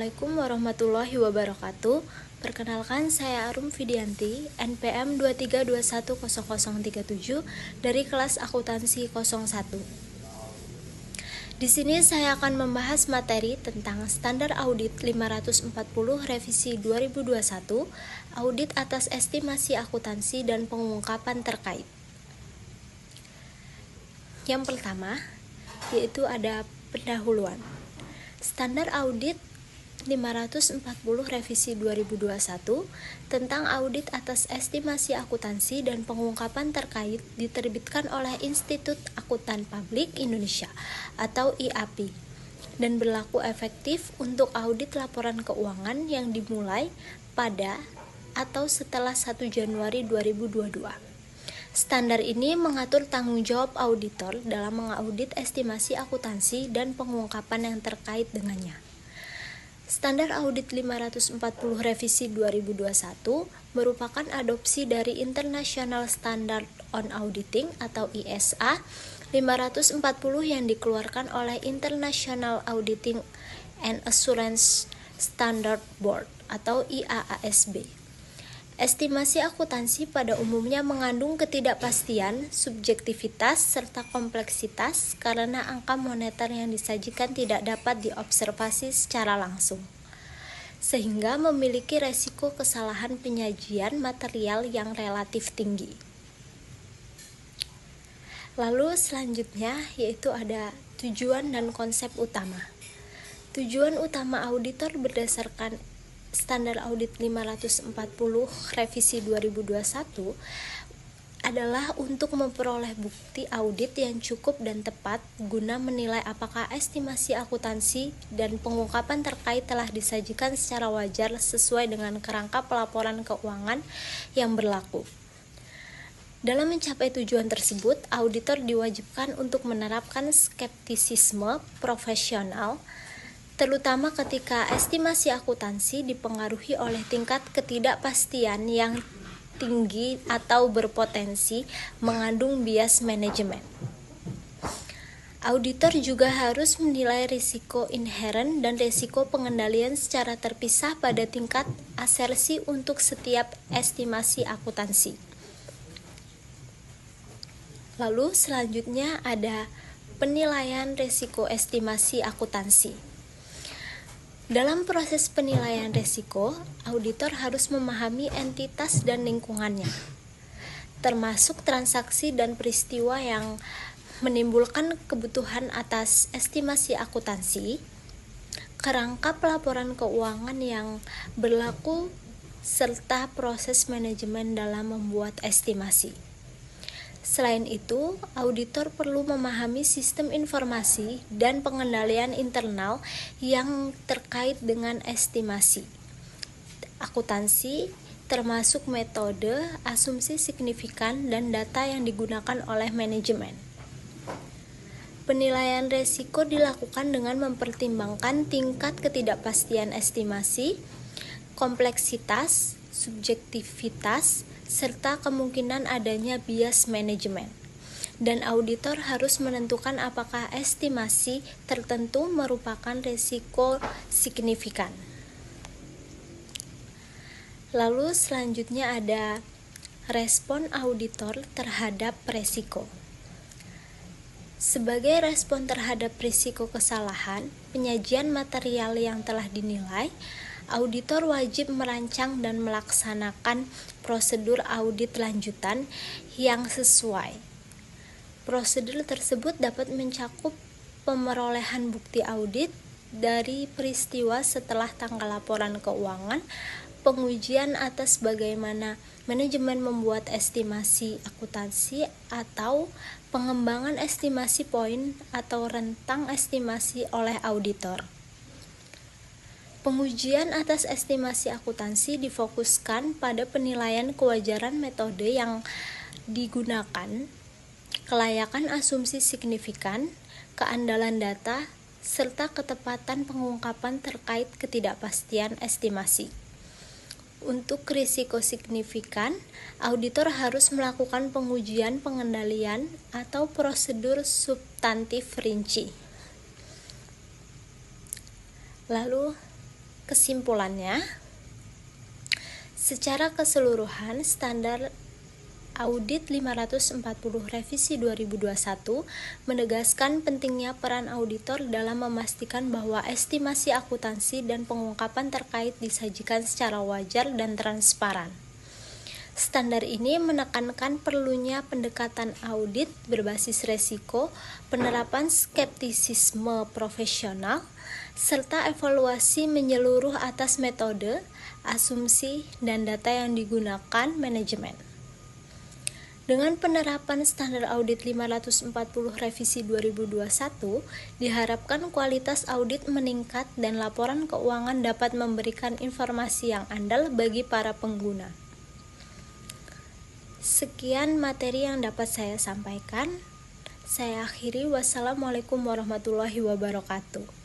Assalamualaikum warahmatullahi wabarakatuh. Perkenalkan, saya Arum Fidianti, NPM 23210037 dari kelas akuntansi 01. Di sini saya akan membahas materi tentang standar audit 540 revisi 2021, audit atas estimasi akuntansi dan pengungkapan terkait. Yang pertama, yaitu ada pendahuluan. Standar audit 540 revisi 2021 tentang audit atas estimasi akuntansi dan pengungkapan terkait diterbitkan oleh Institut Akuntan Publik Indonesia atau IAPI dan berlaku efektif untuk audit laporan keuangan yang dimulai pada atau setelah 1 Januari 2022. Standar ini mengatur tanggung jawab auditor dalam mengaudit estimasi akuntansi dan pengungkapan yang terkait dengannya. Standar audit 540 revisi 2021 merupakan adopsi dari International Standard on Auditing atau ISA 540 yang dikeluarkan oleh International Auditing and Assurance Standard Board atau IAASB. Estimasi akuntansi pada umumnya mengandung ketidakpastian, subjektivitas, serta kompleksitas karena angka moneter yang disajikan tidak dapat diobservasi secara langsung, sehingga memiliki resiko kesalahan penyajian material yang relatif tinggi. Lalu selanjutnya yaitu ada tujuan dan konsep utama. Tujuan utama auditor berdasarkan Standar Audit 540 Revisi 2021 adalah untuk memperoleh bukti audit yang cukup dan tepat guna menilai apakah estimasi akuntansi dan pengungkapan terkait telah disajikan secara wajar sesuai dengan kerangka pelaporan keuangan yang berlaku. Dalam mencapai tujuan tersebut, auditor diwajibkan untuk menerapkan skeptisisme profesional, terutama ketika estimasi akuntansi dipengaruhi oleh tingkat ketidakpastian yang tinggi atau berpotensi mengandung bias manajemen. Auditor juga harus menilai risiko inheren dan risiko pengendalian secara terpisah pada tingkat asersi untuk setiap estimasi akuntansi. Lalu selanjutnya ada penilaian risiko estimasi akuntansi. Dalam proses penilaian risiko, auditor harus memahami entitas dan lingkungannya, termasuk transaksi dan peristiwa yang menimbulkan kebutuhan atas estimasi akuntansi, kerangka pelaporan keuangan yang berlaku, serta proses manajemen dalam membuat estimasi. Selain itu, auditor perlu memahami sistem informasi dan pengendalian internal yang terkait dengan estimasi akuntansi, termasuk metode, asumsi signifikan, dan data yang digunakan oleh manajemen. Penilaian risiko dilakukan dengan mempertimbangkan tingkat ketidakpastian estimasi, kompleksitas, subjektivitas, serta kemungkinan adanya bias manajemen. Dan auditor harus menentukan apakah estimasi tertentu merupakan risiko signifikan. Lalu selanjutnya ada respon auditor terhadap risiko. Sebagai respon terhadap risiko kesalahan penyajian material yang telah dinilai, auditor wajib merancang dan melaksanakan prosedur audit lanjutan yang sesuai. Prosedur tersebut dapat mencakup pemerolehan bukti audit dari peristiwa setelah tanggal laporan keuangan, pengujian atas bagaimana manajemen membuat estimasi akuntansi atau pengembangan estimasi poin atau rentang estimasi oleh auditor. Pengujian atas estimasi akuntansi difokuskan pada penilaian kewajaran metode yang digunakan, kelayakan asumsi signifikan, keandalan data, serta ketepatan pengungkapan terkait ketidakpastian estimasi. Untuk risiko signifikan, auditor harus melakukan pengujian pengendalian atau prosedur substantif rinci. Lalu Kesimpulannya, secara keseluruhan standar Audit 540 Revisi 2021 menegaskan pentingnya peran auditor dalam memastikan bahwa estimasi akuntansi dan pengungkapan terkait disajikan secara wajar dan transparan. Standar ini menekankan perlunya pendekatan audit berbasis resiko, penerapan skeptisisme profesional, serta evaluasi menyeluruh atas metode, asumsi, dan data yang digunakan manajemen. Dengan penerapan standar audit 540 revisi 2021, diharapkan kualitas audit meningkat dan laporan keuangan dapat memberikan informasi yang andal bagi para pengguna. Sekian materi yang dapat saya sampaikan. Saya akhiri. Wassalamualaikum warahmatullahi wabarakatuh.